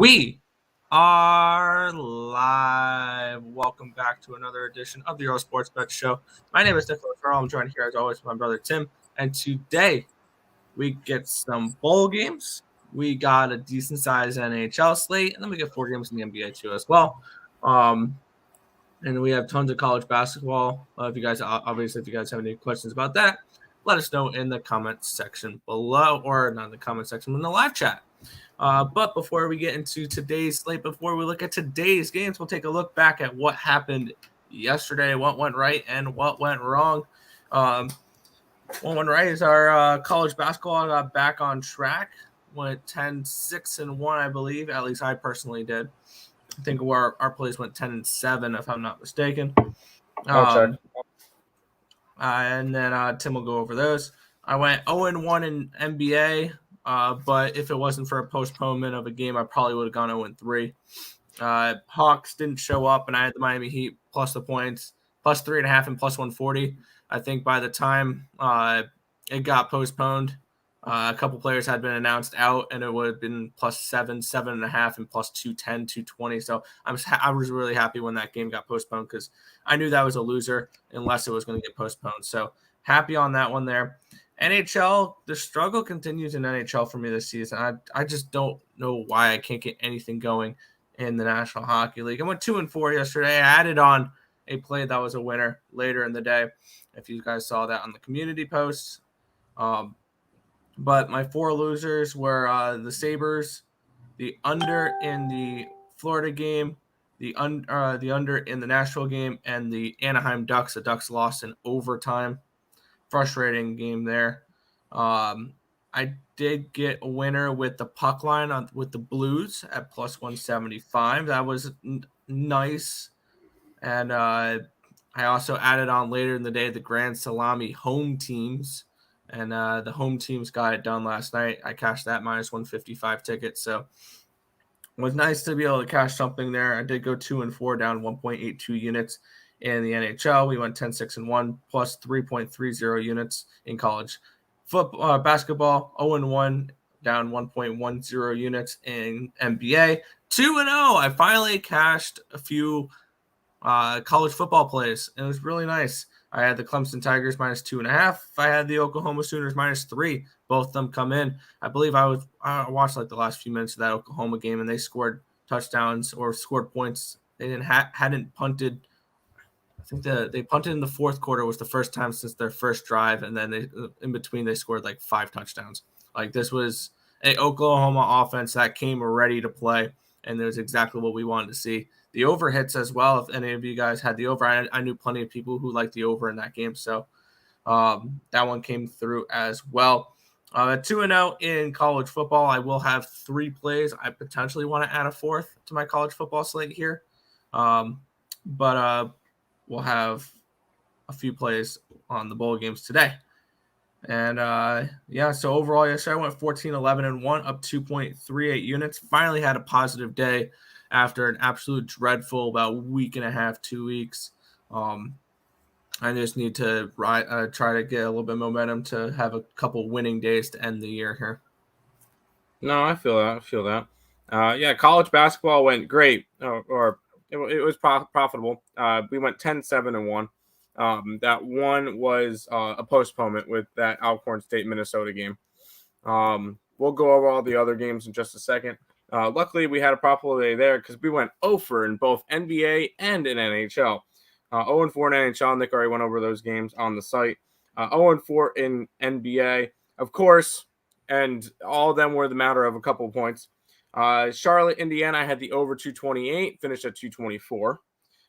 We are live. Welcome back to another edition of the Earle Sports Bet Show. My name is Nicholas Earle. I'm joined here as always by my brother Tim. And today we get some bowl games. We got a decent sized NHL slate, and then we get 4 games in the NBA too as well. And we have tons of college basketball. If you guys have any questions about that, let us know in the comments section below, or not in the comment section, in the live chat. But before we get into today's slate, before we look at today's games, we'll take a look back at what happened yesterday, what went right and what went wrong. What went right is our college basketball got back on track. Went 10-6-1, I believe. At least I personally did. I think our plays went 10-7, if I'm not mistaken. And then Tim will go over those. I went 0-1 in NBA. But if it wasn't for a postponement of a game, I probably would have gone 0-3. Hawks didn't show up, and I had the Miami Heat plus the points, plus 3.5 and plus 140. I think by the time it got postponed, a couple players had been announced out, and it would have been plus 7, 7.5, and plus 210, 220. So I was really happy when that game got postponed because I knew that was a loser unless it was going to get postponed. So happy on that one there. NHL, the struggle continues in NHL for me this season. I just don't know why I can't get anything going in the National Hockey League. I went 2-4 yesterday. I added on a play that was a winner later in the day, if you guys saw that on the community post. But my 4 losers were the Sabres, the under in the Florida game, the under in the Nashville game, and the Anaheim Ducks. The Ducks lost in overtime. Frustrating game there. I did get a winner with the puck line with the Blues at plus 175. That was nice. And I also added on later in the day the Grand Salami home teams. And the home teams got it done last night. I cashed that minus 155 ticket. So it was nice to be able to cash something there. I did go 2-4, down 1.82 units. In the NHL, we went 10-6-1 plus 3.30 units in college football, basketball, 0-1, down 1.10 units in NBA, 2-0. I finally cashed a few college football plays, and it was really nice. I had the Clemson Tigers minus 2.5. I had the Oklahoma Sooners minus 3. Both of them come in. I believe I watched like the last few minutes of that Oklahoma game, and they scored touchdowns or scored points. They hadn't punted. I think they punted in the fourth quarter was the first time since their first drive, and then in between they scored like 5 touchdowns. Like this was an Oklahoma offense that came ready to play, and it was exactly what we wanted to see. The over hits as well. If any of you guys had the over, I knew plenty of people who liked the over in that game, so that one came through as well. 2-0 in college football. I will have 3 plays. I potentially want to add a 4th to my college football slate here, but we'll have a few plays on the bowl games today. And, so overall, yesterday I went 14-11-1, up 2.38 units. Finally had a positive day after an absolute dreadful about week and a half, 2 weeks. I just need to try to get a little bit of momentum to have a couple winning days to end the year here. No, I feel that. College basketball went great, it was profitable. We went 10-7-1. That one was a postponement with that Alcorn State Minnesota game. We'll go over all the other games in just a second. Luckily, we had a profitable day there because we went 0-for in both NBA and in NHL. 0-4 in NHL. Nick already went over those games on the site. 0-4 in NBA, of course, and all of them were the matter of a couple of points. Charlotte, Indiana, I had the over 228, finished at 224.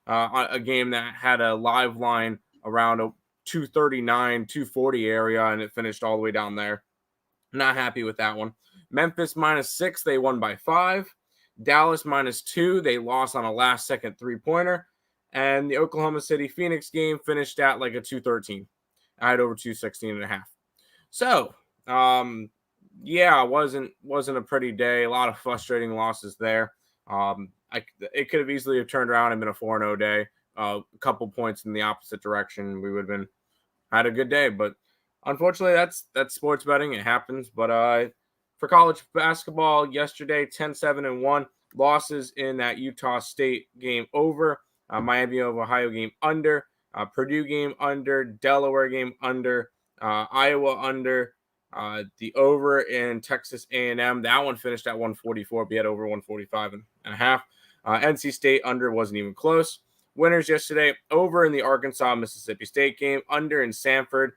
A game that had a live line around a 239, 240 area, and it finished all the way down there. Not happy with that one. Memphis minus 6, they won by 5. Dallas minus 2, they lost on a last-second 3-pointer. And the Oklahoma City Phoenix game finished at like a 213. I had over 216.5. So, wasn't a pretty day. A lot of frustrating losses there. It could have easily have turned around and been a 4-0 day. A couple points in the opposite direction, we would have had a good day. But unfortunately, that's sports betting. It happens. But for college basketball yesterday, 10-7-1. losses in that Utah State game over, Miami of Ohio game under, Purdue game under, Delaware game under, Iowa under, the over in Texas A&M. That one finished at 144. We had over 145 and a half. NC State under wasn't even close. Winners yesterday, over in the Arkansas-Mississippi State game, under in Sanford,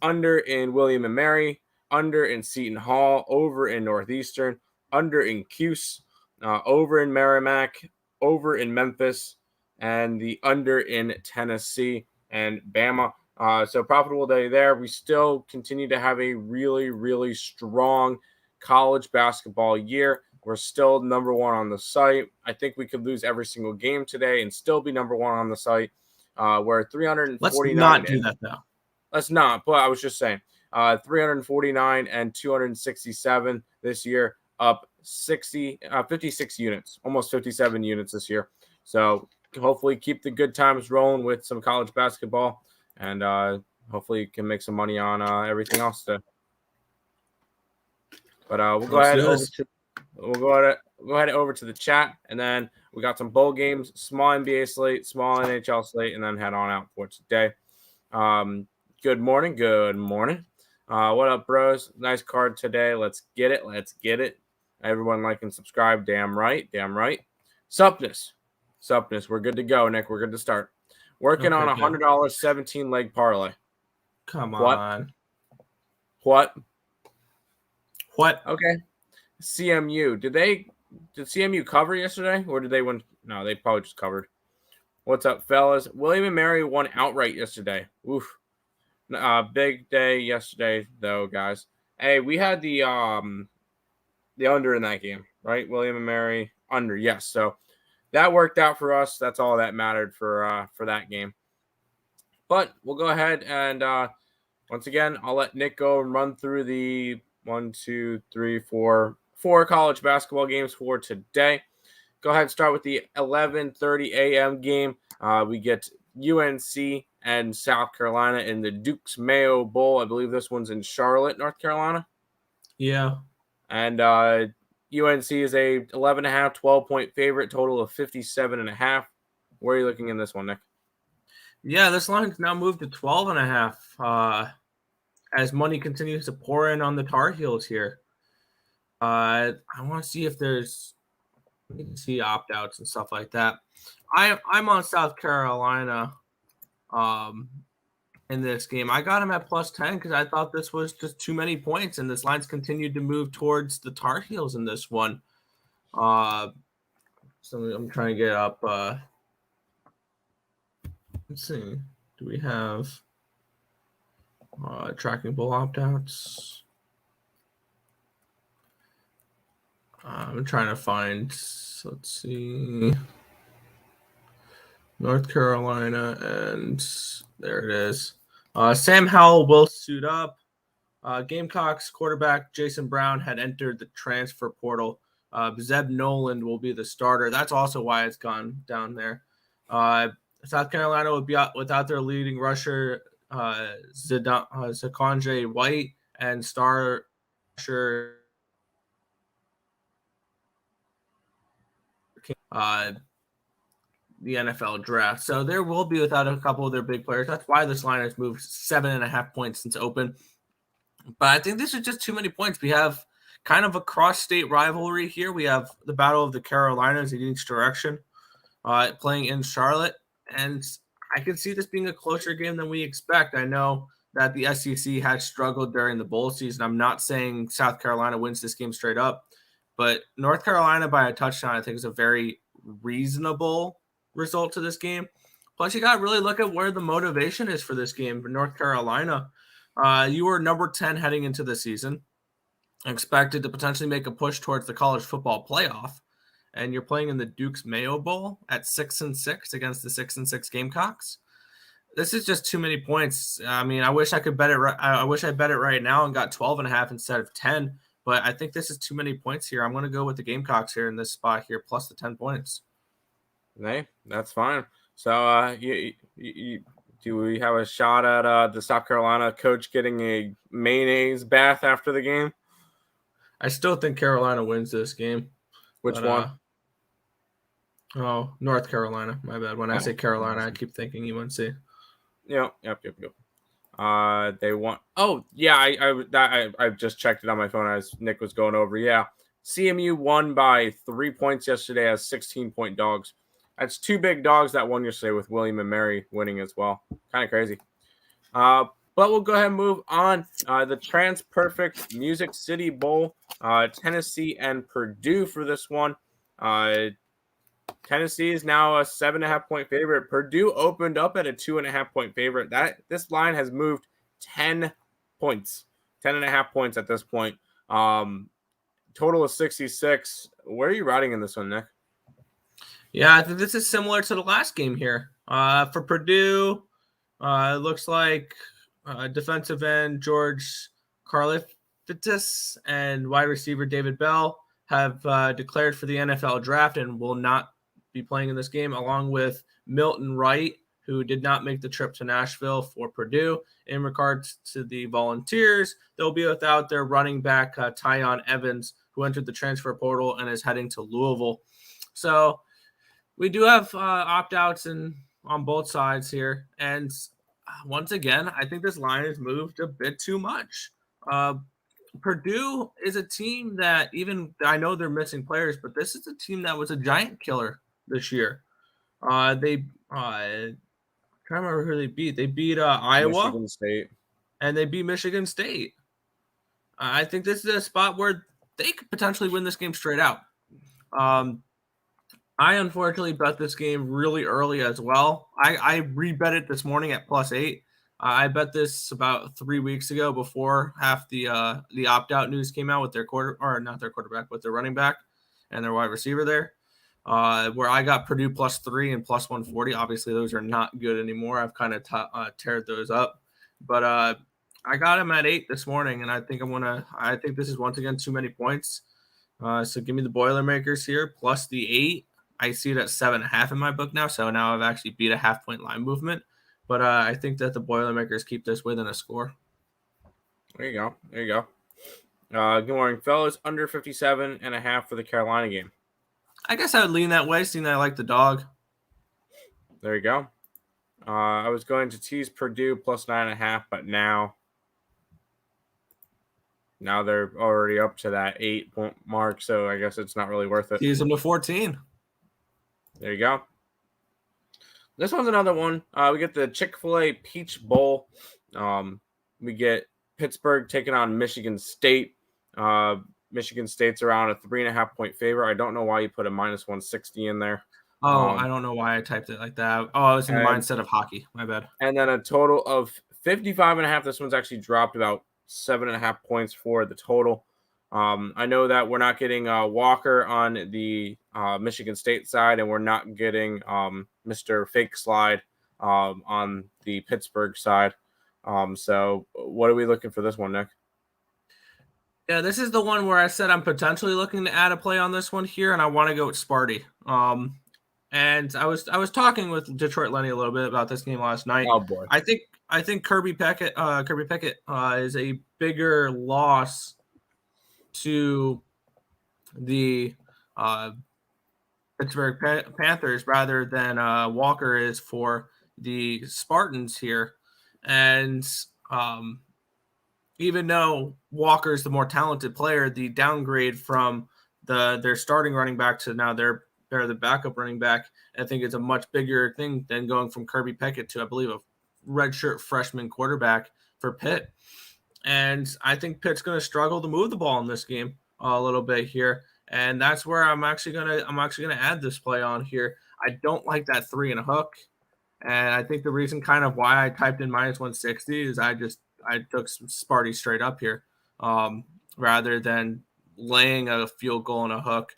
under in William and Mary, under in Seton Hall, over in Northeastern, under in Cuse, over in Merrimack, over in Memphis, and the under in Tennessee and Bama. So profitable day there. We still continue to have a really, really strong college basketball year. We're still number one on the site. I think we could lose every single game today and still be number one on the site. We're 349. Let's not do that, though. Let's not, but I was just saying 349 and 267 this year, up 56 units, almost 57 units this year. So hopefully keep the good times rolling with some college basketball, and hopefully you can make some money on everything else today. But we'll go ahead over to the chat, and then we got some bowl games, small NBA slate, small NHL slate, and then head on out for today. Good morning. What up, bros? Nice card today. Let's get it. Everyone like and subscribe. Damn right. Supness. We're good to go, Nick. We're good to start. Working on $100 17-leg parlay. Come on. What? What? Okay. CMU. Did CMU cover yesterday, or did they win? No, they probably just covered. What's up, fellas? William and Mary won outright yesterday. Oof. Big day yesterday, though, guys. Hey, we had the under in that game, right? William and Mary under, yes. So that worked out for us. That's all that mattered for that game. But we'll go ahead and once again, I'll let Nick go and run through the 4 college basketball games for today. Go ahead and start with the 11:30 a.m. game. We get UNC and South Carolina in the Duke's Mayo Bowl. I believe this one's in Charlotte, North Carolina. Yeah. And UNC is a 11.5, 12-point favorite, total of 57.5. Where are you looking in this one, Nick? Yeah, this line's now moved to 12.5 as money continues to pour in on the Tar Heels here. I want to see if there's opt-outs and stuff like that. I'm on South Carolina in this game. I got him at +10 because I thought this was just too many points, and this line's continued to move towards the Tar Heels in this one. So I'm trying to get up. Let's see. Do we have tracking bowl opt-outs? I'm trying to find. Let's see. North Carolina, and there it is. Sam Howell will suit up. Gamecocks quarterback Jason Brown had entered the transfer portal. Zeb Noland will be the starter. That's also why it's gone down there. South Carolina would be out without their leading rusher, Zakonje White, and star rusher the NFL draft. So there will be without a couple of their big players. That's why this line has moved 7.5 points since open. But I think this is just too many points. We have kind of a cross-state rivalry here. We have the Battle of the Carolinas in each direction playing in Charlotte. And I can see this being a closer game than we expect. I know that the SEC has struggled during the bowl season. I'm not saying South Carolina wins this game straight up, but North Carolina by a touchdown, I think, is a very reasonable result to this game. Plus, you got to really look at where the motivation is for this game for North Carolina. You were number 10 heading into the season, expected to potentially make a push towards the college football playoff, and you're playing in the Duke's Mayo Bowl at 6-6 against the 6-6 Gamecocks. This is just too many points. I mean, I wish I could bet it. I wish I bet it right now and got 12.5 instead of 10. But I think this is too many points here. I'm going to go with the Gamecocks here in this spot here, plus the 10 points. Hey, that's fine. So, do we have a shot at the South Carolina coach getting a mayonnaise bath after the game? I still think Carolina wins this game. Which one? Oh, North Carolina. My bad. When I say Carolina, I keep thinking UNC. Yep. They won. Oh, yeah. I just checked it on my phone as Nick was going over. Yeah, CMU won by 3 points yesterday as 16-point dogs. That's 2 big dogs that won yesterday with William and Mary winning as well. Kind of crazy. But we'll go ahead and move on. The Trans-Perfect Music City Bowl, Tennessee and Purdue for this one. Tennessee is now a 7.5-point favorite. Purdue opened up at a 2.5-point favorite. This line has moved 10 points, 10.5 points at this point. Total of 66. Where are you riding in this one, Nick? Yeah, I think this is similar to the last game here. For Purdue, it looks like defensive end George Karlaftis and wide receiver David Bell have declared for the NFL draft and will not be playing in this game, along with Milton Wright, who did not make the trip to Nashville for Purdue. In regards to the Volunteers, they'll be without their running back, Tyon Evans, who entered the transfer portal and is heading to Louisville. So we do have opt-outs on both sides here. And once again, I think this line has moved a bit too much. Purdue is a team that I know they're missing players, but this is a team that was a giant killer this year. I can't remember who they beat. They beat Iowa, Michigan State, and they beat Michigan State. I think this is a spot where they could potentially win this game straight out. I unfortunately bet this game really early as well. I rebet it this morning at +8. I bet this about 3 weeks ago before half the opt-out news came out with their with their running back and their wide receiver there, where I got Purdue +3 and +140. Obviously, those are not good anymore. I've kind of teared those up, but I got him at 8 this morning, and I think I think this is once again too many points. So give me the Boilermakers here plus the 8. I see it at 7.5 in my book now, so now I've actually beat a half-point line movement. But I think that the Boilermakers keep this within a score. There you go. Good morning, fellas. Under 57.5 for the Carolina game. I guess I would lean that way, seeing that I like the dog. There you go. I was going to tease Purdue plus 9.5, but now they're already up to that 8-point mark, so I guess it's not really worth it. Tease them to 14. There you go. This one's another one. We get the Chick-fil-A Peach Bowl. We get Pittsburgh taking on Michigan State. Michigan State's around a 3.5-point favorite. I don't know why you put a -160 in there. Oh, I don't know why I typed it like that. Oh, I was in the mindset of hockey. My bad. And then a total of 55.5. This one's actually dropped about 7.5 points for the total. I know that we're not getting Walker on the Michigan State side, and we're not getting Mr. Fake Slide on the Pittsburgh side. So what are we looking for this one, Nick? Yeah, this is the one where I said I'm potentially looking to add a play on this one here, and I want to go with Sparty. And I was talking with Detroit Lenny a little bit about this game last night. Oh boy, I think Kirby Pickett is a bigger loss to the Pittsburgh Panthers rather than Walker is for the Spartans here. And even though Walker is the more talented player, the downgrade from their starting running back to now they're the backup running back, I think it's a much bigger thing than going from Kirby Pickett to, I believe, a redshirt freshman quarterback for Pitt. And I think Pitt's going to struggle to move the ball in this game a little bit here. And that's where I'm actually gonna add this play on here. I don't like that 3 and a hook. And I think the reason kind of why I typed in -160 is I took Sparty straight up here rather than laying a field goal and a hook.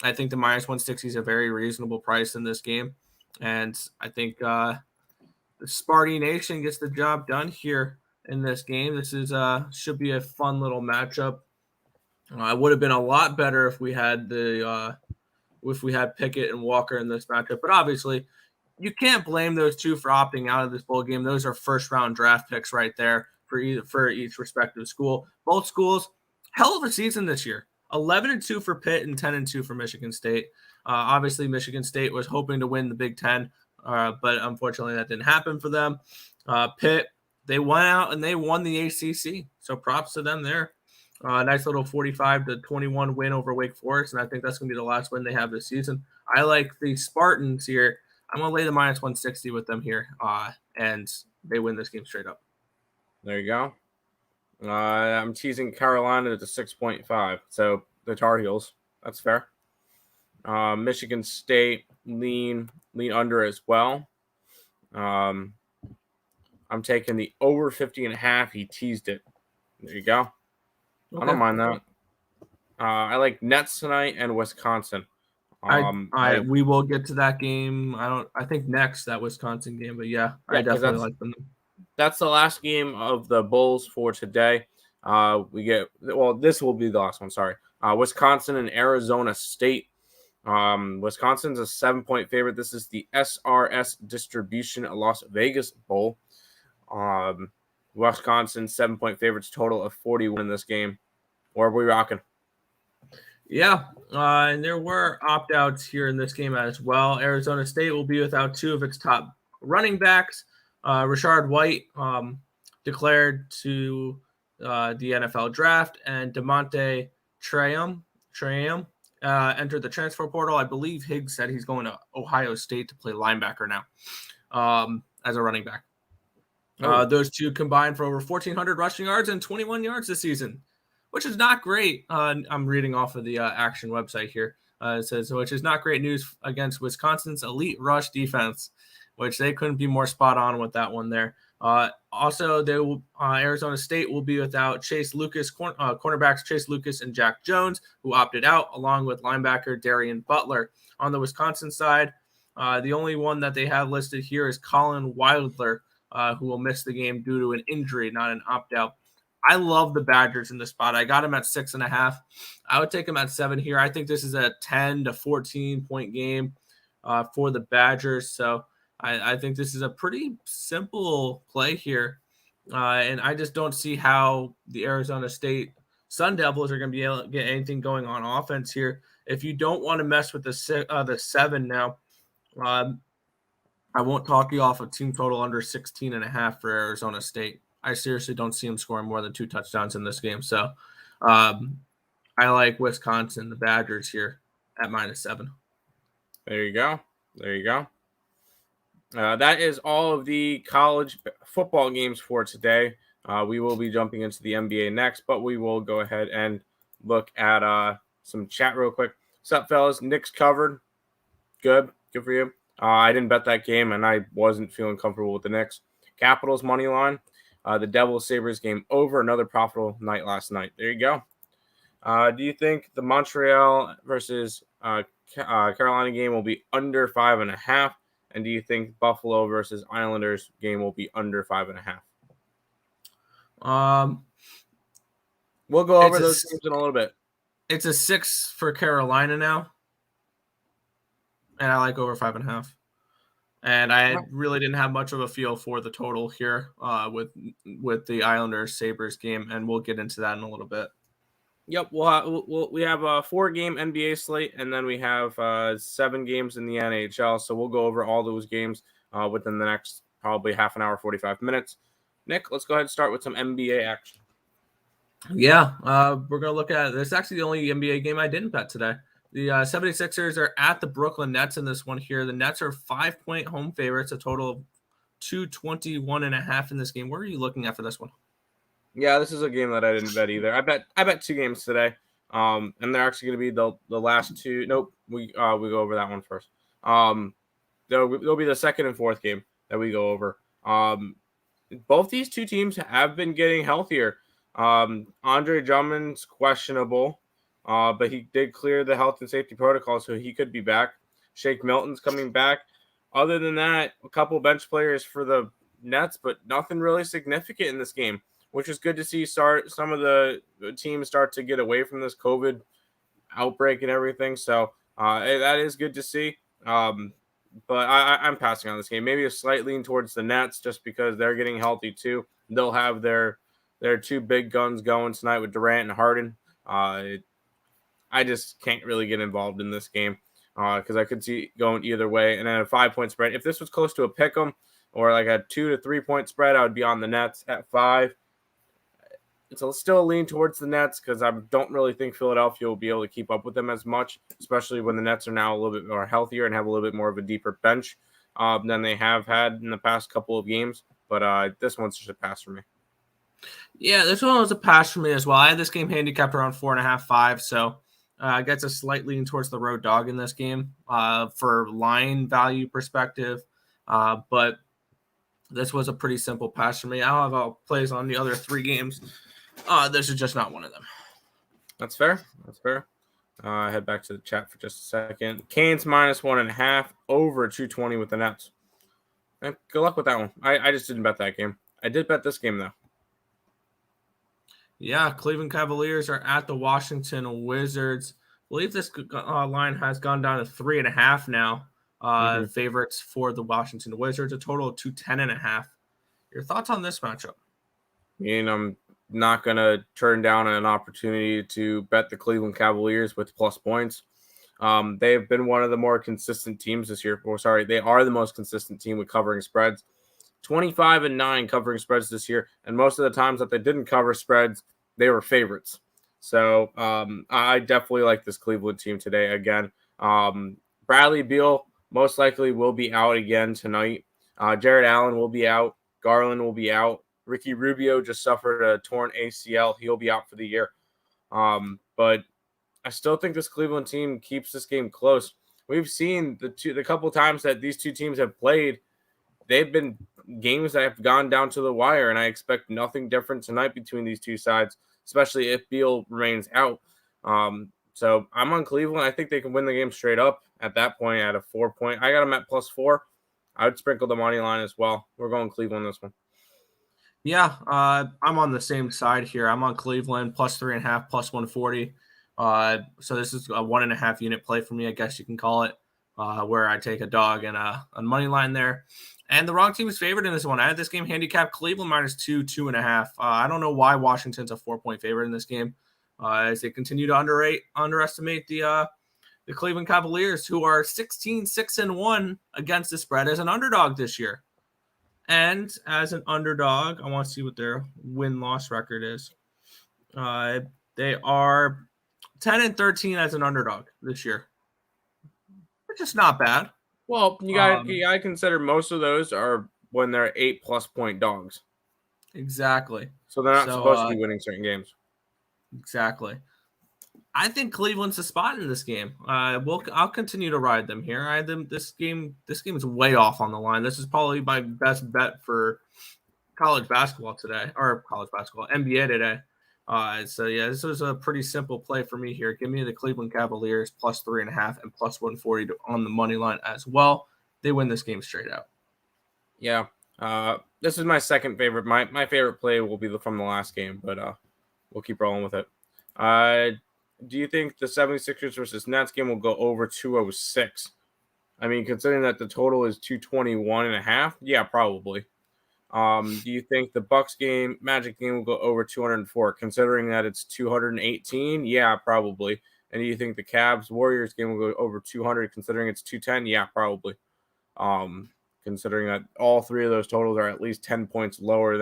I think the -160 is a very reasonable price in this game. And I think the Sparty Nation gets the job done here in this game. This is should be a fun little matchup. It would have been a lot better if we had Pickett and Walker in this matchup, but obviously you can't blame those two for opting out of this bowl game. Those are first-round draft picks right there for each respective school. Both schools, hell of a season this year. 11-2 for Pitt and 10-2 for Michigan State. Obviously, Michigan State was hoping to win the Big Ten, but unfortunately that didn't happen for them. Pitt, they went out and they won the ACC, so props to them there. Nice little 45-21 win over Wake Forest, and I think that's going to be the last win they have this season. I like the Spartans here. I'm going to lay the minus 160 with them here, and they win this game straight up. There you go. I'm teasing Carolina to 6.5, so the Tar Heels. That's fair. Michigan State lean under as well. I'm taking the over 50.5. He teased it. There you go. Okay. I don't mind that. I like Nets tonight and Wisconsin. We will get to that game. I think next that Wisconsin game, but yeah I definitely like them. That's the last game of the Bulls for today. This will be the last one. Sorry. Wisconsin and Arizona State. Wisconsin's a 7-point favorite. This is the SRS Distribution Las Vegas Bowl. Wisconsin 7-point favorites, total of 41 in this game. Or are we rocking? Yeah, and there were opt-outs here in this game as well. Arizona State will be without two of its top running backs. Rashard White declared to the NFL draft, and DeMonte Traum entered the transfer portal. I believe Higgs said he's going to Ohio State to play linebacker now as a running back. Those two combined for over 1,400 rushing yards and 21 yards this season, which is not great. I'm reading off of the Action website here. It says, which is not great news against Wisconsin's elite rush defense, which they couldn't be more spot on with that one there. Also, Arizona State will be without Chase Lucas, cornerbacks Chase Lucas and Jack Jones, who opted out, along with linebacker Darian Butler. On the Wisconsin side, the only one that they have listed here is Colin Wilder, who will miss the game due to an injury, not an opt-out. I love the Badgers in this spot. I got them at 6.5. I would take them at 7 here. I think this is a 10 to 14 point game for the Badgers. So I think this is a pretty simple play here. And I just don't see how the Arizona State Sun Devils are going to be able to get anything going on offense here. If you don't want to mess with the 7 now, I won't talk you off a team total under 16.5 for Arizona State. I seriously don't see him scoring more than 2 touchdowns in this game. So I like Wisconsin, the Badgers here at -7. There you go. That is all of the college football games for today. We will be jumping into the NBA next, but we will go ahead and look at some chat real quick. What's up, fellas? Knicks covered. Good for you. I didn't bet that game, and I wasn't feeling comfortable with the Knicks. Capitals money line. The Devils Sabres game over. Another profitable night last night. There you go. Do you think the Montreal versus Carolina game will be under 5.5? And do you think Buffalo versus Islanders game will be under 5.5? We'll go over those games in a little bit. It's a 6 for Carolina now, and I like over 5.5. And I really didn't have much of a feel for the total here with the Islanders Sabres game, and we'll get into that in a little bit. Yep, we have a 4-game NBA slate, and then we have 7 games in the NHL. So we'll go over all those games within the next probably half an hour, 45 minutes. Nick, let's go ahead and start with some NBA action. Yeah, we're going to look at this. Actually the only NBA game I didn't bet today. The 76ers are at the Brooklyn Nets in this one here. The Nets are 5-point home favorites, a total of 221.5 in this game. What are you looking at for this one? Yeah, this is a game that I didn't bet either. I bet 2 games today, and they're actually going to be the last 2. Nope, we go over that one first. There'll be the second and fourth game that we go over. Both these 2 teams have been getting healthier. Andre Drummond's questionable, but he did clear the health and safety protocol, so he could be back. Shake Milton's coming back. Other than that, a couple bench players for the Nets, but nothing really significant in this game, which is good to see. Some of the teams start to get away from this COVID outbreak and everything. So that is good to see. But I'm passing on this game. Maybe a slight lean towards the Nets just because they're getting healthy too. They'll have their 2 big guns going tonight with Durant and Harden. I just can't really get involved in this game because I could see going either way. And then a 5-point spread. If this was close to a pick'em or like a 2 to 3 point spread, I would be on the Nets at 5. It's still a lean towards the Nets because I don't really think Philadelphia will be able to keep up with them as much, especially when the Nets are now a little bit more healthier and have a little bit more of a deeper bench than they have had in the past couple of games. But this one's just a pass for me. Yeah, this one was a pass for me as well. I had this game handicapped around 4.5, 5, so I gets a slight lean towards the road dog in this game for line value perspective. But this was a pretty simple pass for me. I don't have plays on the other 3 games. This is just not one of them. That's fair. Head back to the chat for just a second. Canes -1.5 over 220 with the Nets. And good luck with that one. I just didn't bet that game. I did bet this game though. Yeah, Cleveland Cavaliers are at the Washington Wizards. I believe this line has gone down to 3.5 now. Favorites for the Washington Wizards, a total of 210.5. Your thoughts on this matchup? I'm not going to turn down an opportunity to bet the Cleveland Cavaliers with plus points. They've been one of the more consistent teams this year. They are the most consistent team with covering spreads. 25-9 covering spreads this year, and most of the times that they didn't cover spreads, they were favorites. So I definitely like this Cleveland team today again. Bradley Beal most likely will be out again tonight. Jared Allen will be out. Garland will be out. Ricky Rubio just suffered a torn ACL. He'll be out for the year. But I still think this Cleveland team keeps this game close. We've seen the couple times that these two teams have played, they've been games that have gone down to the wire, and I expect nothing different tonight between these two sides, especially if Beal remains out. So I'm on Cleveland. I think they can win the game straight up at that point at a 4-point. I got them at +4. I would sprinkle the money line as well. We're going Cleveland this one. Yeah, I'm on the same side here. I'm on Cleveland +3.5, +140. So this is a 1.5 unit play for me, I guess you can call it, where I take a dog and a money line there. And the wrong team is favored in this one. I had this game handicapped Cleveland -2, 2.5. I don't know why Washington's a 4-point favorite in this game, as they continue to underestimate the Cleveland Cavaliers, who are 16-6-1 against the spread as an underdog this year. And as an underdog, I want to see what their win-loss record is. They are 10-13 as an underdog this year, which is not bad. Well, you got to consider most of those are when they're 8+ point dogs. Exactly. So they're not supposed to be winning certain games. Exactly. I think Cleveland's the spot in this game. I'll continue to ride them here. I had them. This game is way off on the line. This is probably my best bet for college basketball today, or NBA today. So yeah, this was a pretty simple play for me here. Give me the Cleveland Cavaliers +3.5 and +140 on the money line as well. They win this game straight out. Yeah. This is my second favorite. My favorite play will be from the last game, but we'll keep rolling with it. Do you think the 76ers versus Nets game will go over 206? I mean, considering that the total is 221.5, yeah, probably. Do you think the Bucks game, Magic game will go over 204, considering that it's 218? Yeah, probably. And do you think the Cavs Warriors game will go over 200, considering it's 210? Yeah, probably. Considering that all three of those totals are at least 10 points lower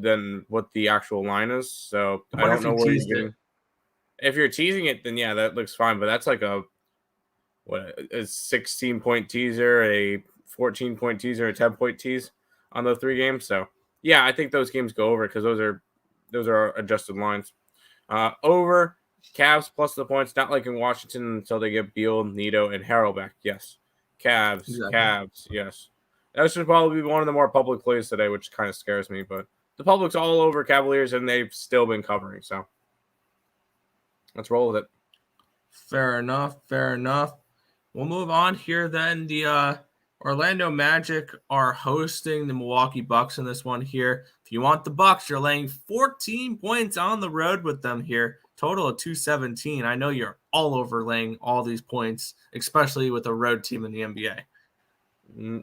than what the actual line is. So I don't know where you're getting. If you're teasing it, then yeah, that looks fine. But that's like a 16-point teaser, a 14-point teaser, a 10-point tease on those 3 games. So yeah, I think those games go over because those are adjusted lines. Over Cavs plus the points, not like in Washington until they get Beal, Nito, and Harrell back. Yes, Cavs, exactly. Cavs. Yes, that should probably be one of the more public plays today, which kind of scares me. But the public's all over Cavaliers, and they've still been covering. So let's roll with it. Fair enough. We'll move on here then. The Orlando Magic are hosting the Milwaukee Bucks in this one here. If you want the Bucks, you're laying 14 points on the road with them here. Total of 217. I know you're all over laying all these points, especially with a road team in the NBA.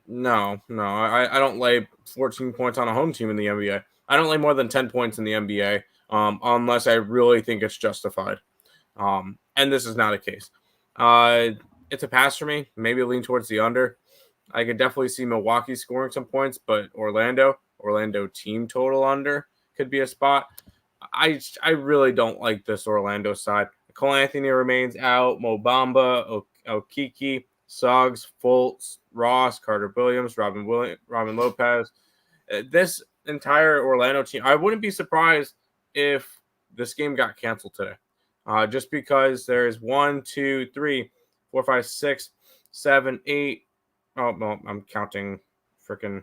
No. I don't lay 14 points on a home team in the NBA. I don't lay more than 10 points in the NBA unless I really think it's justified. And this is not a case. It's a pass for me. Maybe lean towards the under. I could definitely see Milwaukee scoring some points, but Orlando team total under could be a spot. I really don't like this Orlando side. Cole Anthony remains out. Mo Bamba, Okiki, Suggs, Fultz, Ross, Carter Williams, Robin Lopez. This entire Orlando team, I wouldn't be surprised if this game got canceled today. Just because there's 1, 2, 3, 4, 5, 6, 7, 8. Oh, no, I'm counting freaking.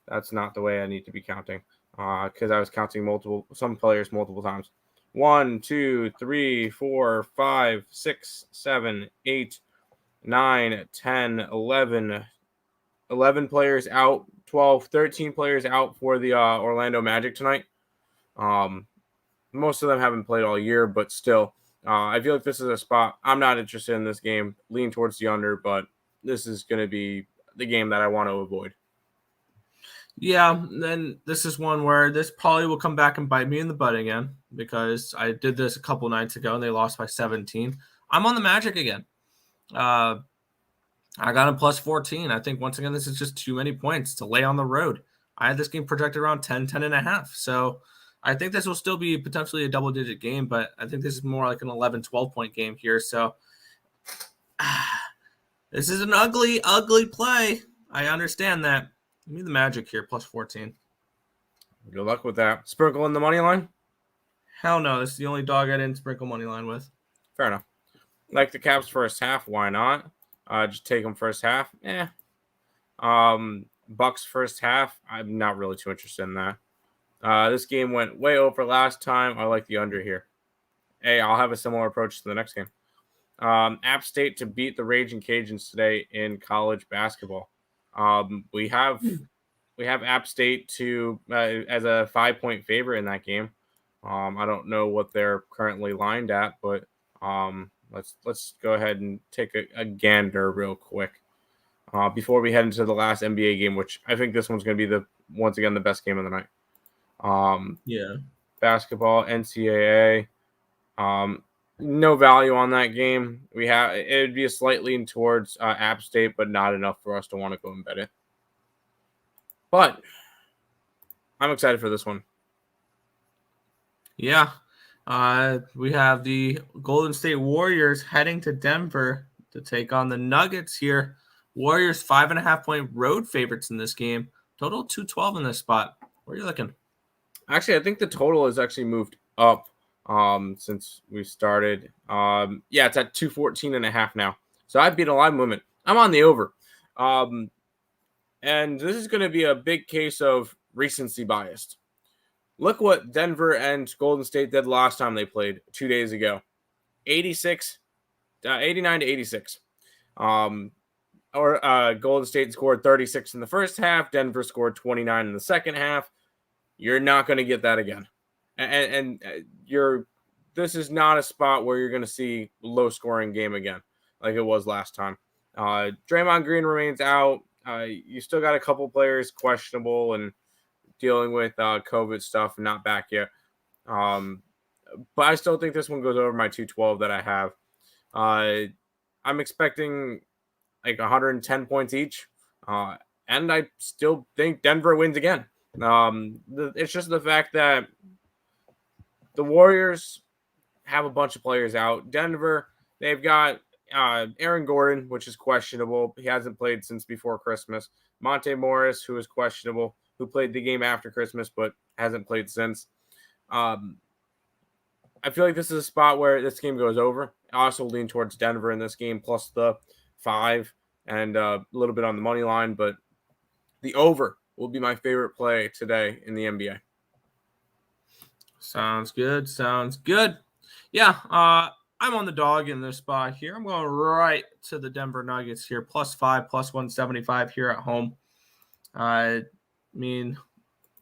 That's not the way I need to be counting. Because I was counting some players multiple times. 1, 2, 3, 4, 5, 6, 7, 8, 9, 10, 11. 11 players out, 12, 13 players out for the Orlando Magic tonight. Most of them haven't played all year, but still, I feel like this is a spot. I'm not interested in this game. Lean towards the under, but this is going to be the game that I want to avoid. Yeah, then this is one where this probably will come back and bite me in the butt again because I did this a couple nights ago and they lost by 17. I'm on the Magic again. I got a plus 14. I think, once again, this is just too many points to lay on the road. I had this game projected around 10 and a half. So I think this will still be potentially a double-digit game, but I think this is more like an 11, 12-point game here. So this is an ugly, ugly play. I understand that. Give me the Magic here, plus 14. Good luck with that. Sprinkle in the money line? Hell no. This is the only dog I didn't sprinkle money line with. Fair enough. Like the Caps first half, why not? Just take them first half. Bucks first half, I'm not really too interested in that. This game went way over last time. I like the under here. Hey, I'll have a similar approach to the next game. App State to beat the Raging Cajuns today in college basketball. We have App State to as a 5-point favorite in that game. I don't know what they're currently lined at, but let's go ahead and take a gander real quick before we head into the last NBA game, which I think this one's going to be once again the best game of the night. Basketball, NCAA. No value on that game. It would be a slight lean towards App State, but not enough for us to want to go and bet it. But I'm excited for this one. Yeah. We have the Golden State Warriors heading to Denver to take on the Nuggets here. Warriors 5.5-point road favorites in this game. Total 212 in this spot. Where are you looking? Actually, I think the total has actually moved up since we started. It's at 214.5 now. So I beat a live limit. I'm on the over. And this is going to be a big case of recency bias. Look what Denver and Golden State did last time they played 2 days ago. 89 to 86. Golden State scored 36 in the first half. Denver scored 29 in the second half. You're not going to get that again. And this is not a spot where you're going to see low scoring game again like it was last time. Draymond Green remains out. You still got a couple players questionable and dealing with COVID stuff and not back yet. But I still think this one goes over my 212 that I have. I'm expecting like 110 points each. And I still think Denver wins again. It's just the fact that the Warriors have a bunch of players out. Denver, they've got Aaron Gordon, which is questionable. He hasn't played since before Christmas. Monte Morris, who is questionable, who played the game after Christmas but hasn't played since. I feel like this is a spot where this game goes over. I also lean towards Denver in this game, plus the 5 and a little bit on the money line, but the over will be my favorite play today in the NBA. Sounds good. Yeah, I'm on the dog in this spot here. I'm going right to the Denver Nuggets here, plus 5, plus 175 here at home. I mean,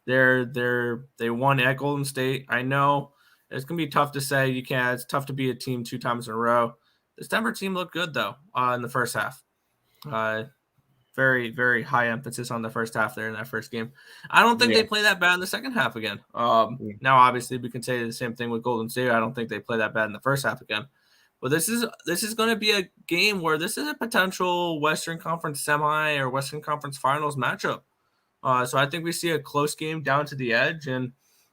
they won at Golden State. I know it's gonna be tough to say you can't. It's tough to beat a team 2 times in a row. This Denver team looked good though in the first half. Very, very high emphasis on the first half there in that first game. I don't think they play that bad in the second half again. Now, obviously, we can say the same thing with Golden State. I don't think they play that bad in the first half again. But this is going to be a game where this is a potential Western Conference semi or Western Conference Finals matchup. So I think we see a close game down to the edge. And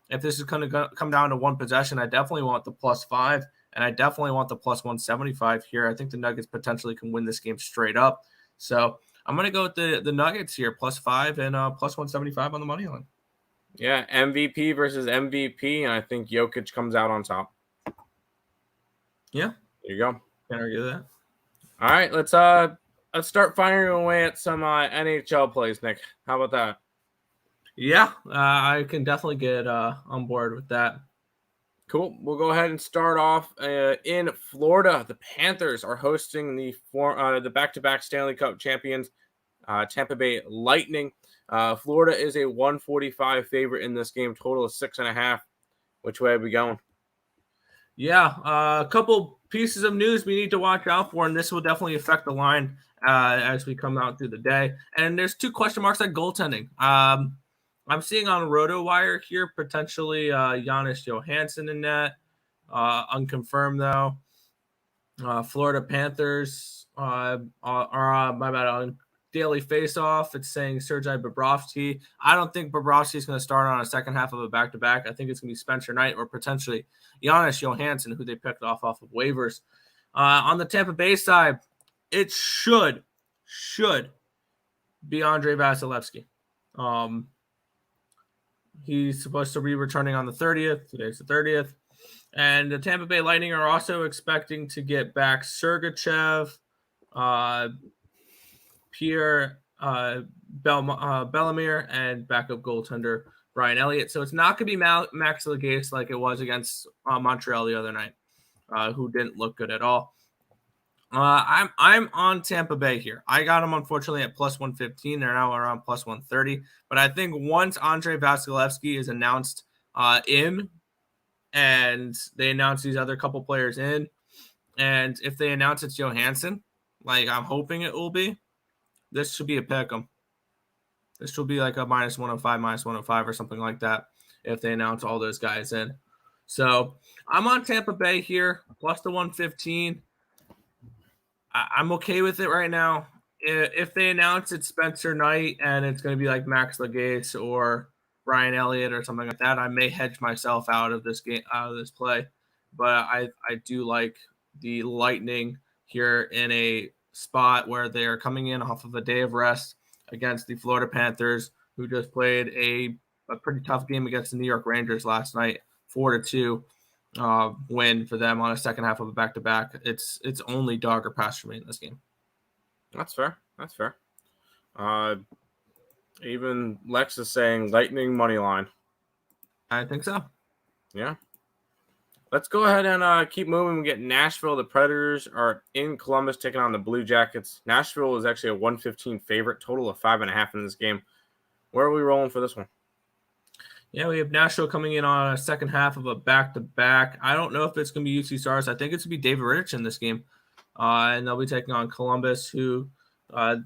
if this is going to come down to one possession, I definitely want the +5, and I definitely want the +175 here. I think the Nuggets potentially can win this game straight up. So I'm going to go with the Nuggets here, +5 and +175 on the money line. Yeah, MVP versus MVP, and I think Jokic comes out on top. Yeah. There you go. Can't argue that. All right, let's start firing away at some NHL plays, Nick. How about that? Yeah, I can definitely get on board with that. Cool. We'll go ahead and start off in Florida. The Panthers are hosting the back-to-back Stanley Cup champions, Tampa Bay Lightning. Florida is a 145 favorite in this game, total of 6.5. Which way are we going? Yeah, a couple pieces of news we need to watch out for, and this will definitely affect the line as we come out through the day. And there's 2 question marks at goaltending. I'm seeing on RotoWire here potentially Giannis Johansson in net, unconfirmed though. Florida Panthers are my bad, on Daily Faceoff. It's saying Sergei Bobrovsky. I don't think Bobrovsky is going to start on a second half of a back-to-back. I think it's going to be Spencer Knight or potentially Giannis Johansson, who they picked off of waivers. On the Tampa Bay side, it should be Andrei Vasilevsky. He's supposed to be returning on the 30th. Today's the 30th. And the Tampa Bay Lightning are also expecting to get back Sergachev, Pierre Bellemare, and backup goaltender Brian Elliott. So it's not going to be Max Legase like it was against Montreal the other night, who didn't look good at all. I'm on Tampa Bay here. I got them unfortunately at +115. They're now around +130. But I think once Andrei Vasilevsky is announced in, and they announce these other couple players in, and if they announce it's Johansson, like I'm hoping it will be, this should be a pick 'em. This will be like a -105, -105 or something like that if they announce all those guys in. So I'm on Tampa Bay here, plus the 115. I'm okay with it right now. If they announce it's Spencer Knight and it's going to be like Max Legase or Brian Elliott or something like that, I may hedge myself out of this game, out of this play. But I do like the Lightning here in a spot where they are coming in off of a day of rest against the Florida Panthers, who just played a pretty tough game against the New York Rangers last night, 4-2. Win for them on a second half of a back-to-back. It's only dog or pass for me in this game. That's fair. Even Lex is saying Lightning money line. I think so. Yeah. Let's go ahead and keep moving. We get Nashville. The Predators are in Columbus taking on the Blue Jackets. Nashville is actually a 115 favorite, total of 5.5 in this game. Where are we rolling for this one? Yeah, we have Nashville coming in on a second half of a back-to-back. I don't know if it's going to be UC Stars. I think it's going to be David Rittich in this game. And they'll be taking on Columbus, who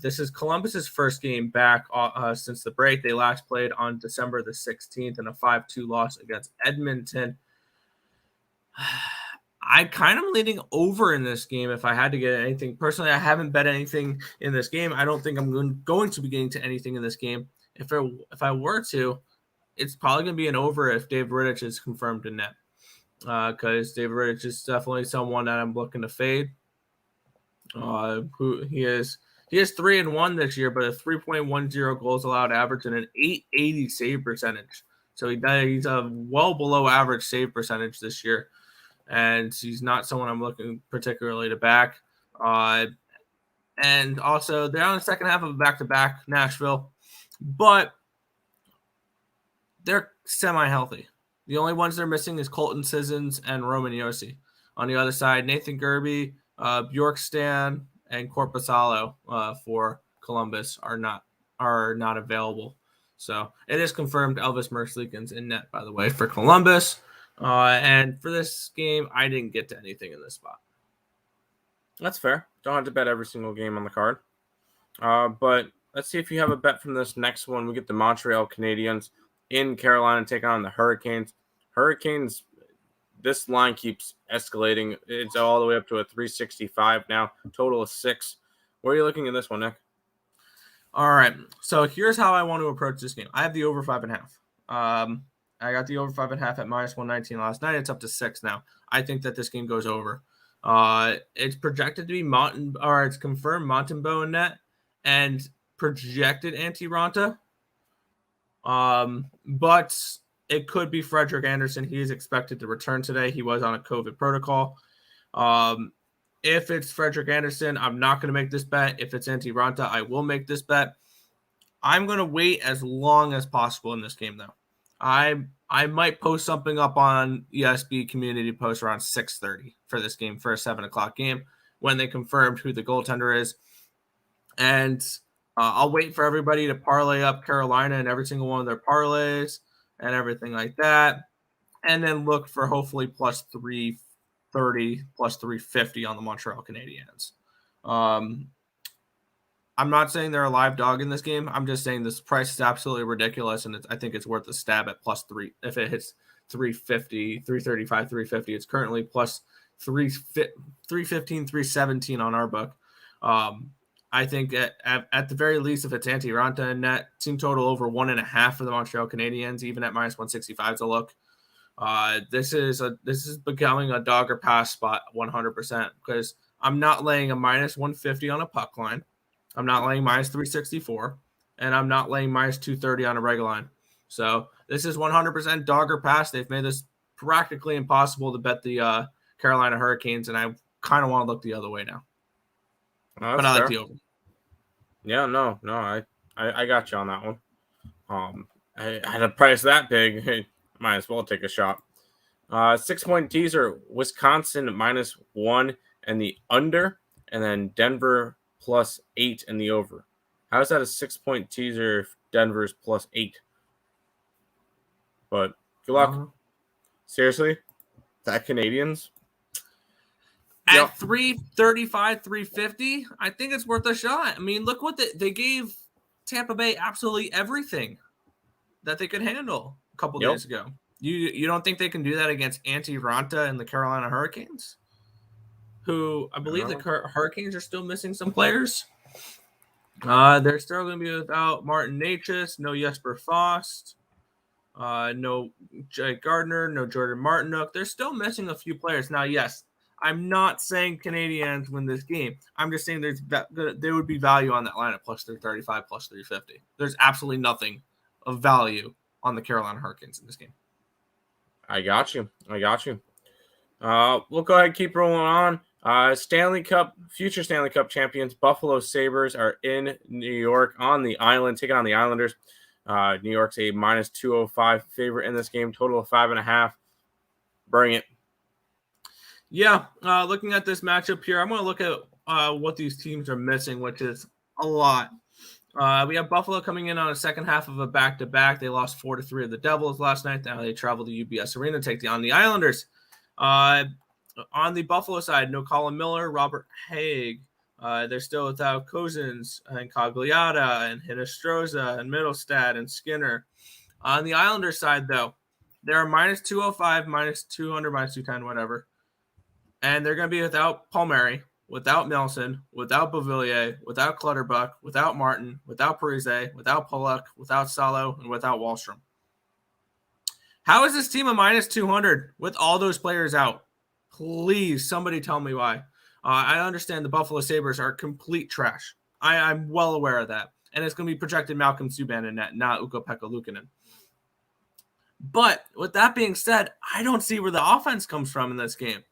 this is Columbus's first game back since the break. They last played on December the 16th in a 5-2 loss against Edmonton. I kind of leaning over in this game if I had to get anything. Personally, I haven't bet anything in this game. I don't think I'm going to be getting to anything in this game. If I were to, it's probably going to be an over if David Rittich is confirmed in net, because David Rittich is definitely someone that I'm looking to fade. Who he is 3-1 this year, but a 3.10 goals allowed average and an .880 save percentage. So he's a well below average save percentage this year, and he's not someone I'm looking particularly to back. And also they're on the second half of a back-to-back, Nashville, but they're semi-healthy. The only ones they're missing is Colton Sissons and Roman Josi. On the other side, Nathan Gerbe, Bjorkstan, and Korpisalo for Columbus are not available. So it is confirmed Elvis Merzlikins in net, by the way, for Columbus. And for this game, I didn't get to anything in this spot. That's fair. Don't have to bet every single game on the card. But let's see if you have a bet from this next one. We get the Montreal Canadiens in Carolina taking on the Hurricanes. Hurricanes, this line keeps escalating. It's all the way up to a 365 now, total of 6. Where are you looking at this one, Nick? All right. So here's how I want to approach this game. I have the over 5.5. I got the over 5.5 at minus 119 last night. It's up to 6 now. I think that this game goes over. It's projected to be it's confirmed Montembeault in net and projected Antti Raanta. But it could be Frederik Andersen. He is expected to return today. He was on a COVID protocol. If it's Frederik Andersen, I'm not going to make this bet. If it's Antti Raanta, I will make this bet. I'm going to wait as long as possible in this game, though. I might post something up on ESB community post around 6:30 for this game, for a 7 o'clock game, when they confirmed who the goaltender is. And I'll wait for everybody to parlay up Carolina and every single one of their parlays and everything like that. And then look for hopefully plus 330, plus 350 on the Montreal Canadiens. I'm not saying they're a live dog in this game. I'm just saying this price is absolutely ridiculous, and I think it's worth a stab at plus 3. If it hits 350, 335, 350, it's currently plus 315, 317 on our book. I think at the very least, if it's Antti Raanta in net, team total over 1.5 for the Montreal Canadiens, even at minus 165 is a look. This is becoming a dog or pass spot 100%, because I'm not laying a minus 150 on a puck line. I'm not laying minus 364, and I'm not laying minus 230 on a regular line. So this is 100% dog or pass. They've made this practically impossible to bet the Carolina Hurricanes, and I kind of want to look the other way now. But I like the over. Yeah, no, I got you on that one. I had a price that big, hey, might as well take a shot. 6-point teaser, Wisconsin -1 and the under, and then Denver +8 and the over. How is that a 6-point teaser if Denver's +8? But good luck. Seriously? That Canadiens? At 335, 350, I think it's worth a shot. I mean, look what they gave Tampa Bay absolutely everything that they could handle a couple days ago. You don't think they can do that against Antti Raanta and the Carolina Hurricanes? Who I believe the Hurricanes are still missing some players. They're still going to be without Martin Necas, no Jesper Fast, no Jake Gardner, no Jordan Martinook. They're still missing a few players. Now, yes, I'm not saying Canadiens win this game. I'm just saying there would be value on that line at plus 335, plus 350. There's absolutely nothing of value on the Carolina Hurricanes in this game. I got you. We'll go ahead and keep rolling on. Future Stanley Cup champions, Buffalo Sabres are in New York on the island, taking on the Islanders. New York's a -205 favorite in this game, total of 5.5. Bring it. Yeah, looking at this matchup here, I'm going to look at what these teams are missing, which is a lot. We have Buffalo coming in on a second half of a back-to-back. They lost 4-3 of the Devils last night. Now they travel to UBS Arena to take on the Islanders. On the Buffalo side, no Colin Miller, Robert Haig. They're still without Cousins and Cogliata and Hinostroza and Middlestad and Skinner. On the Islanders side, though, they're -205, -200, -210, whatever. And they're going to be without Palmieri, without Nelson, without Beauvillier, without Clutterbuck, without Martin, without Parise, without Pollock, without Salo, and without Wallstrom. How is this team a -200 with all those players out? Please, somebody tell me why. I understand the Buffalo Sabres are complete trash. I'm well aware of that. And it's going to be projected Malcolm Subban in net, not Ukko-Pekka Luukkonen. But with that being said, I don't see where the offense comes from in this game.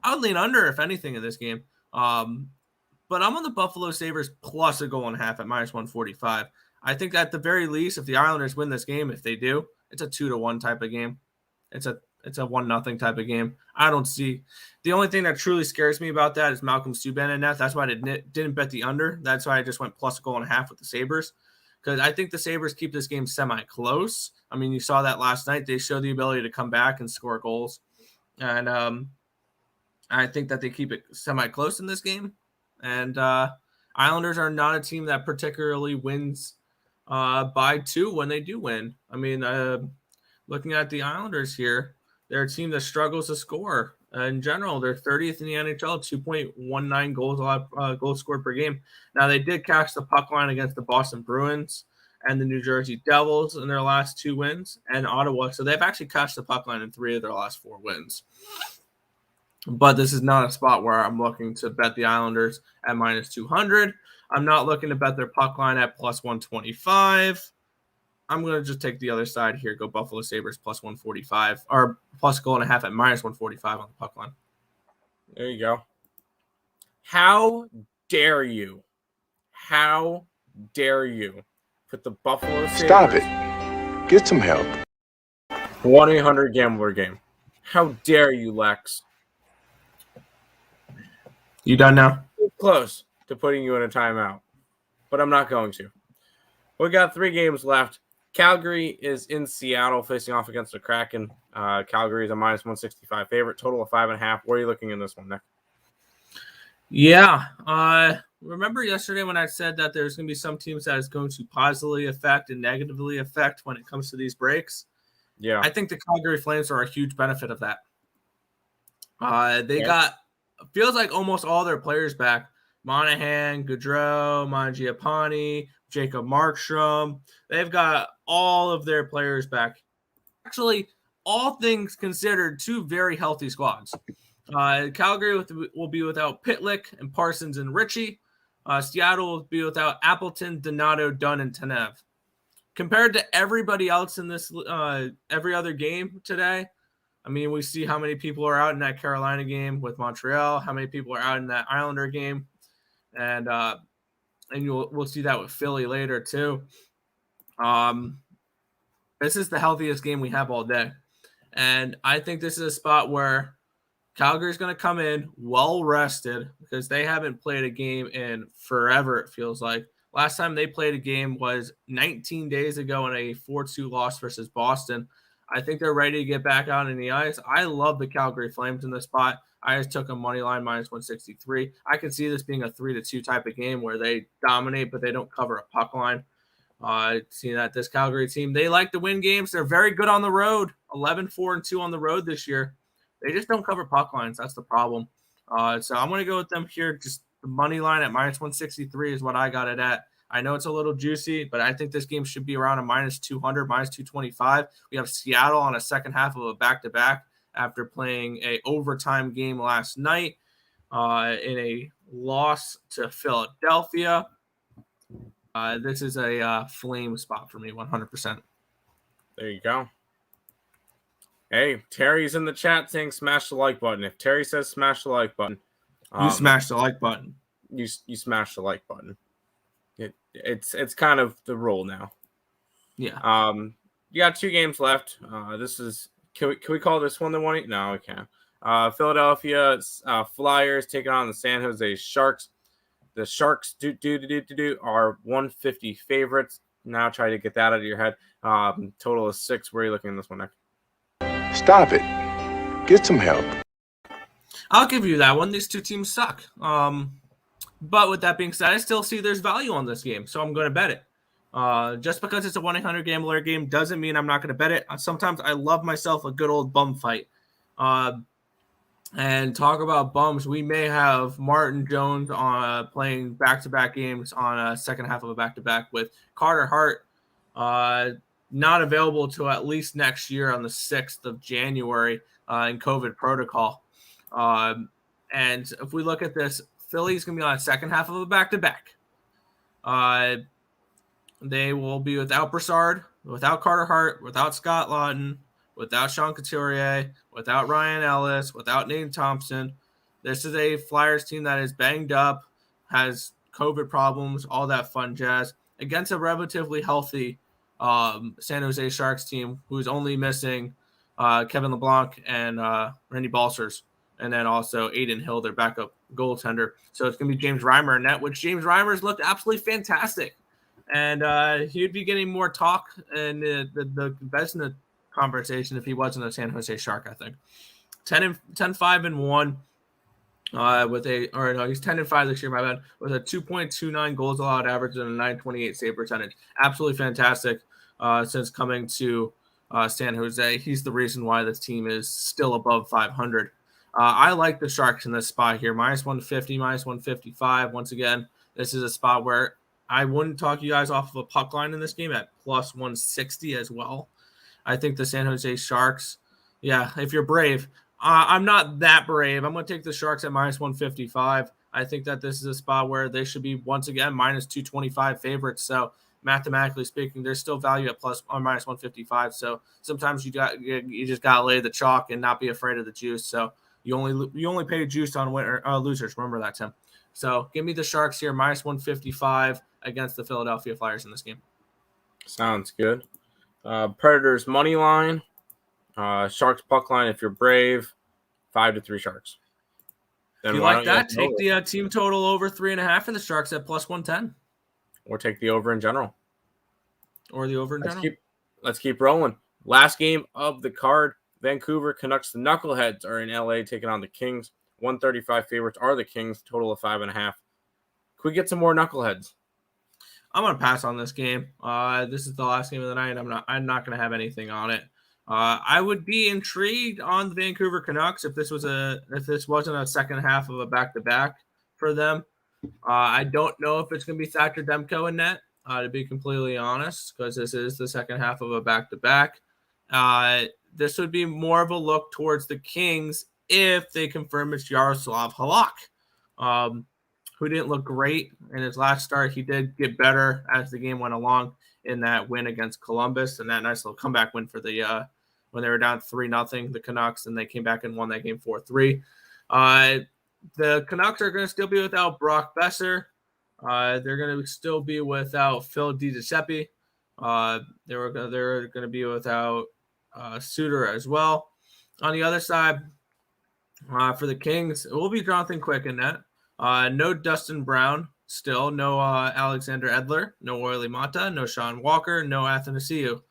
I would lean under, if anything, in this game. But I'm on the Buffalo Sabres plus a goal and a half at -145. I think at the very least, if the Islanders win this game, if they do, it's a 2-1 type of game. It's a 1-0 type of game. I don't see. The only thing that truly scares me about that is Malcolm Subban in net. That's why I didn't bet the under. That's why I just went plus a goal and a half with the Sabres, because I think the Sabres keep this game semi-close. I mean, you saw that last night. They show the ability to come back and score goals. And I think that they keep it semi-close in this game. And Islanders are not a team that particularly wins by 2 when they do win. I mean, looking at the Islanders here, they're a team that struggles to score. In general, they're 30th in the NHL, 2.19 goals scored per game. Now, they did catch the puck line against the Boston Bruins and the New Jersey Devils in their last 2 wins, and Ottawa. So they've actually catched the puck line in 3 of their last 4 wins. But this is not a spot where I'm looking to bet the Islanders at minus 200. I'm not looking to bet their puck line at plus 125. I'm going to just take the other side here, go Buffalo Sabres plus 145, or plus goal and a half at minus 145 on the puck line. There you go. How dare you? How dare you put the Buffalo Sabres... Stop it. Get some help. 1-800-GAMBLER game. How dare you, Lex? You done now? Close to putting you in a timeout, but I'm not going to. We got 3 games left. Calgary is in Seattle facing off against the Kraken. Calgary is a minus 165 favorite, total of 5.5. Where are you looking in this one, Nick? Yeah. Remember yesterday when I said that there's going to be some teams that is going to positively affect and negatively affect when it comes to these breaks? Yeah. I think the Calgary Flames are a huge benefit of that. They got, feels like almost all their players back. Monahan, Gaudreau, Mangiapane, Jacob Markstrom. They've got all of their players back. Actually, all things considered, 2 very healthy squads. Calgary will be without Pitlick and Parsons and Ritchie. Seattle will be without Appleton, Donato, Dunn, and Tanev. Compared to everybody else in this every other game today, I mean, we see how many people are out in that Carolina game with Montreal, how many people are out in that Islander game, and we'll see that with Philly later too. This is the healthiest game we have all day, and I think this is a spot where Calgary's going to come in well rested because they haven't played a game in forever. It feels like last time they played a game was 19 days ago in a 4-2 loss versus Boston. I think they're ready to get back out in the ice. I love the Calgary Flames in this spot. I just took a money line minus 163. I can see this being a 3-2 type of game where they dominate, but they don't cover a puck line. See that this Calgary team, they like to win games. They're very good on the road, 11-4-2 on the road this year. They just don't cover puck lines. That's the problem. So I'm going to go with them here. Just the money line at minus 163 is what I got it at. I know it's a little juicy, but I think this game should be around a minus 200, minus 225. We have Seattle on a second half of a back-to-back after playing a overtime game last night in a loss to Philadelphia. This is a flame spot for me, 100%. There you go. Hey, Terry's in the chat saying smash the like button. If Terry says smash the like button, you smash the like button. You smash the like button. It's kind of the rule now. Yeah. You got 2 games left. This is can we call this one the one? No, we can't. Philadelphia Flyers taking on the San Jose Sharks. The Sharks are 150 favorites. Now try to get that out of your head. Total of 6. Where are you looking in this one, Nick? Stop it. Get some help. I'll give you that one. These 2 teams suck. But with that being said, I still see there's value on this game, so I'm going to bet it. Just because it's a 1-800-GAMBLER game doesn't mean I'm not going to bet it. Sometimes I love myself a good old bum fight. And talk about bums, we may have Martin Jones playing back-to-back games on a second half of a back-to-back with Carter Hart not available to at least next year on the 6th of January in COVID protocol. And if we look at this, Philly's going to be on a second half of a back-to-back. They will be without Brassard, without Carter Hart, without Scott Lawton, without Sean Couturier, without Ryan Ellis, without Nate Thompson. This is a Flyers team that is banged up, has COVID problems, all that fun jazz, against a relatively healthy San Jose Sharks team who's only missing Kevin LeBlanc and Randy Balsers, and then also Aiden Hill, their backup goaltender. So it's going to be James Reimer in net, which James Reimer's looked absolutely fantastic. And he'd be getting more talk in the Vezina conversation if he wasn't a San Jose Shark, I think. 10-5-1. He's 10-5 this year, my bad, with a 2.29 goals allowed average and a 928 save percentage. Absolutely fantastic since coming to San Jose. He's the reason why this team is still above 500. I like the Sharks in this spot here, minus 150, minus 155. Once again, this is a spot where I wouldn't talk you guys off of a puck line in this game at plus 160 as well. I think the San Jose Sharks, if you're brave, I'm not that brave. I'm going to take the Sharks at minus 155. I think that this is a spot where they should be, once again, minus 225 favorites. So mathematically speaking, there's still value at plus or minus 155. So sometimes you just got to lay the chalk and not be afraid of the juice. So you only pay juice on losers. Remember that, Tim. So give me the Sharks here, minus 155 against the Philadelphia Flyers in this game. Sounds good. Predators money line. Sharks puck line if you're brave. 5-3 Sharks. Then if you like that, take the team total over 3.5 for the Sharks at plus 110. Or take the over in general. Or the over in general. Let's keep rolling. Last game of the card. Vancouver Canucks, the Knuckleheads, are in LA taking on the Kings. 135 favorites are the Kings, total of 5.5. Can we get some more Knuckleheads? I'm going to pass on this game. This is the last game of the night. I'm not going to have anything on it. I would be intrigued on the Vancouver Canucks if this wasn't a second half of a back-to-back for them. I don't know if it's going to be Thatcher Demko in net, to be completely honest, because this is the second half of a back-to-back. This would be more of a look towards the Kings if they confirm it's Yaroslav Halak, who didn't look great in his last start. He did get better as the game went along in that win against Columbus and that nice little comeback win for the when they were down 3-0, the Canucks, and they came back and won that game 4-3. The Canucks are going to still be without Brock Besser. They're going to still be without Phil DiGiuseppe. They're going to be without Suter as well. On the other side, for the Kings, it will be Jonathan Quick in net. No Dustin Brown still. No Alexander Edler. No Oily Mata. No Sean Walker. No Athanasiou.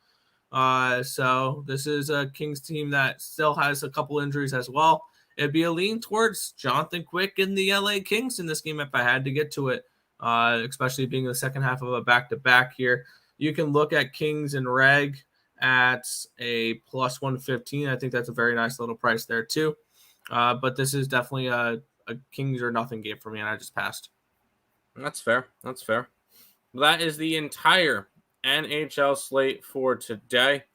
So this is a Kings team that still has a couple injuries as well. It'd be a lean towards Jonathan Quick and the LA Kings in this game if I had to get to it, especially being the second half of a back-to-back here. You can look at Kings and Reg at a plus 115. I think that's a very nice little price there too. But this is definitely a Kings or nothing game for me, and I just passed. That's fair. That is the entire NHL slate for today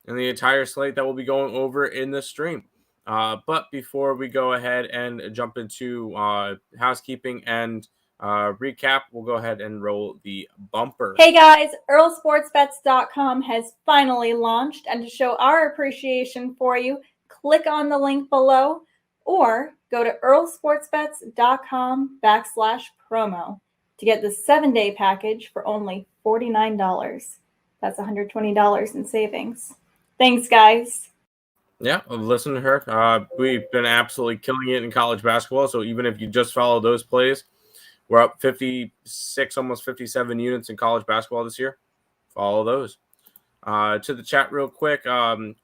and the entire slate that we'll be going over in the stream. But before we go ahead and jump into housekeeping and recap, we'll go ahead and roll the bumper. Hey guys, EarleSportsBets.com has finally launched, and to show our appreciation for you, click on the link below or go to EarleSportsBets.com/promo to get the 7-day package for only $49. That's $120 in savings. Thanks, guys. Yeah, listen to her. We've been absolutely killing it in college basketball. So even if you just follow those plays, we're up 56, almost 57 units in college basketball this year. Follow those. To the chat real quick.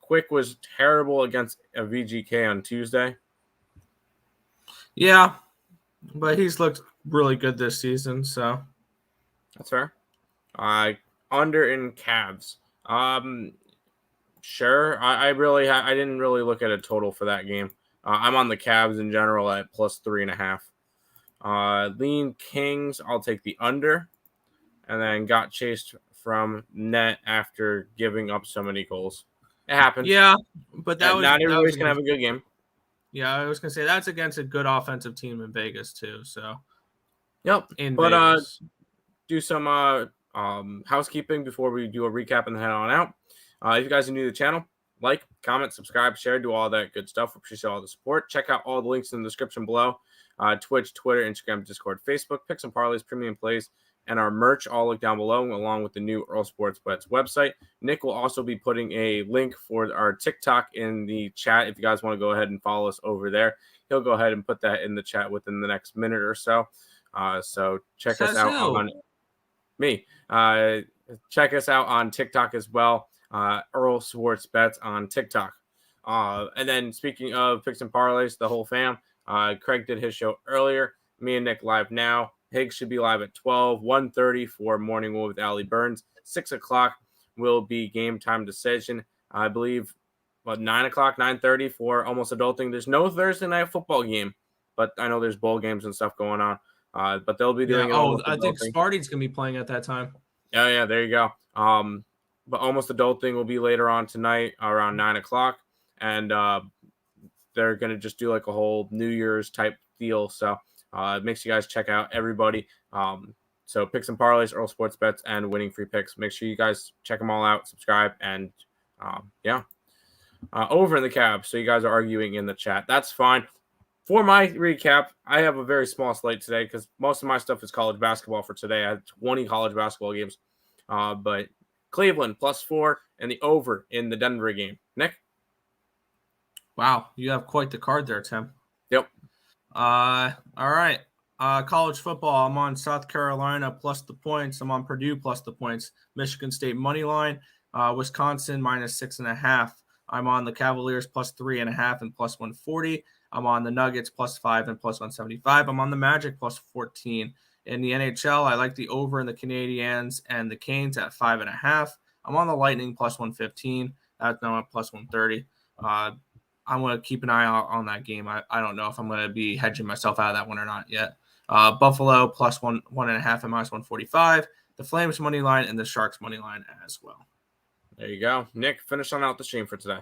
Quick was terrible against a VGK on Tuesday. Yeah, but he's looked really good this season, so that's fair. Under in Cavs. Sure. I didn't really look at a total for that game. I'm on the Cavs in general at plus 3.5. Lean Kings, I'll take the under, and then got chased from net after giving up so many goals. It happened. Yeah, but not everybody's gonna have a good game. Yeah, I was gonna say that's against a good offensive team in Vegas too. So, yep. Vegas. Do some housekeeping before we do a recap and then head on out. If you guys are new to the channel, like, comment, subscribe, share, do all that good stuff. We appreciate all the support. Check out all the links in the description below. Twitch, Twitter, Instagram, Discord, Facebook, Picks and Parleys, Premium Plays, and our merch all look down below, along with the new Earle Sports Bets website. Nick will also be putting a link for our TikTok in the chat if you guys want to go ahead and follow us over there. He'll go ahead and put that in the chat within the next minute or so. So check us out on me. Check us out on TikTok as well. Earle Sports Bets on TikTok. And then speaking of Picks and Parleys, the whole fam, Craig did his show earlier. Me and Nick live now. Higgs should be live at 12, 1:30 for Morning Wool with Allie Burns. 6 o'clock will be Game Time Decision. I believe, 9 o'clock, 9:30 for Almost Adulting. There's no Thursday night football game, but I know there's bowl games and stuff going on. But they'll be doing I think Sparty's going to be playing at that time. Yeah, there you go. But Almost Adulting will be later on tonight around 9 o'clock. And they're going to just do like a whole New Year's type deal. So make sure you guys check out everybody. So Picks and Parleys, Earle Sports Bets, and Winning Free Picks. Make sure you guys check them all out, subscribe, and over in the cab. So you guys are arguing in the chat. That's fine. For my recap, I have a very small slate today because most of my stuff is college basketball for today. I had 20 college basketball games. But Cleveland +4 and the over in the Denver game. Nick? Wow, you have quite the card there, Tim. Yep. All right. College football, I'm on South Carolina plus the points. I'm on Purdue plus the points. Michigan State money line. Wisconsin -6.5. I'm on the Cavaliers +3.5 and +140. I'm on the Nuggets +5 and +175. I'm on the Magic +14. In the NHL, I like the over in the Canadiens and the Canes at 5.5. I'm on the Lightning +115. That's now at +130. I'm going to keep an eye out on that game. I don't know if I'm going to be hedging myself out of that one or not yet. Buffalo +1.5 and -145. The Flames money line and the Sharks money line as well. There you go. Nick, finish on out the stream for today.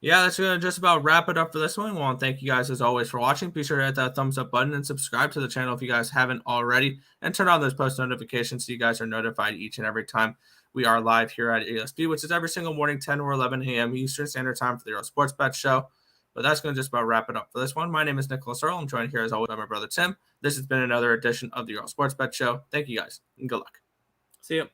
Yeah, that's going to just about wrap it up for this one. We want to thank you guys as always for watching. Be sure to hit that thumbs up button and subscribe to the channel if you guys haven't already. And turn on those post notifications so you guys are notified each and every time we are live here at ASB, which is every single morning, 10 or 11 a.m. Eastern Standard Time for the Earle Sports Bet Show. But that's going to just about wrap it up for this one. My name is Nicholas Earle. I'm joined here as always by my brother Tim. This has been another edition of the Earle Sports Bet Show. Thank you guys and good luck. See you.